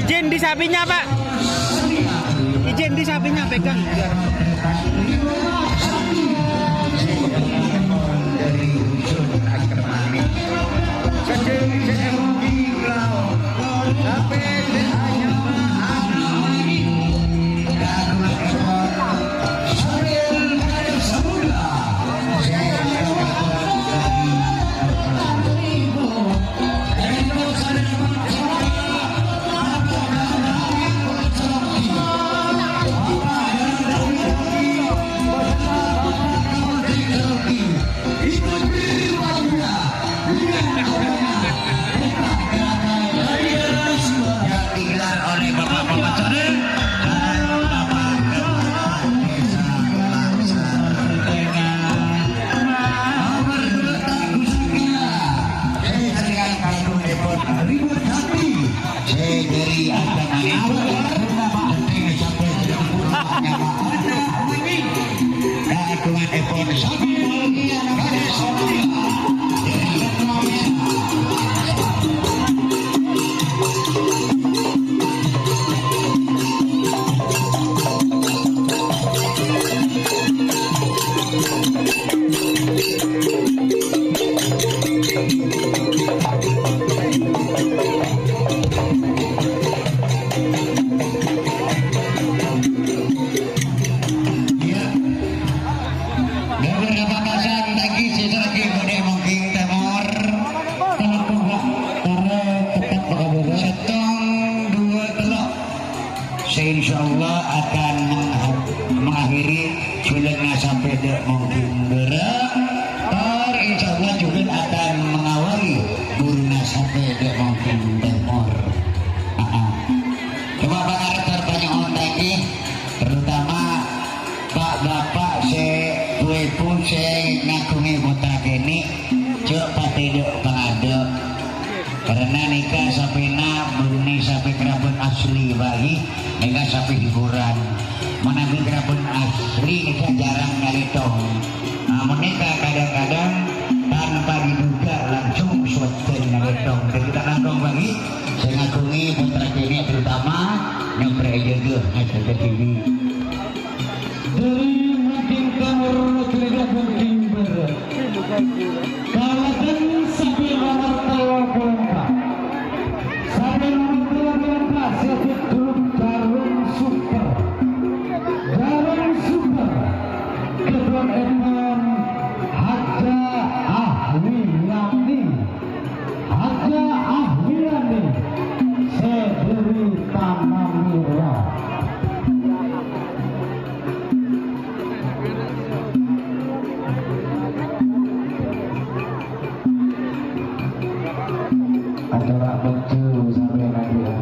Izin di sapinya, Pak. Izin di sapinya pegang. Insyaallah akan mengakhiri filmnya sampai mungkin gerak. Insyaallah juga akan mengawali burna sampai mungkin temor. Coba Pak terbanyak orang lagi, terutama Pak Bapak saya pun saya ngakuni kota kini coba tidak pengada karena nikah sampai Brunei sampai kerabat asli bagi nikah sampai hiburan menabi kerabat asli nikah jarang nyalitong menikah kadang-kadang tanpa diduga langsung suatu nyalitong dan kita nangkong bagi saya ngakuni putra kini terutama yang berjaga ngajaga TV dari mungkin kamar tidak mungkin berat kawasan sampai nomor telepon sampai nomor telepon sebut grup Jarum Super Kedua Ekon Haja Ahwiyani Sederi Tanamira acara betul sampai nanti ya.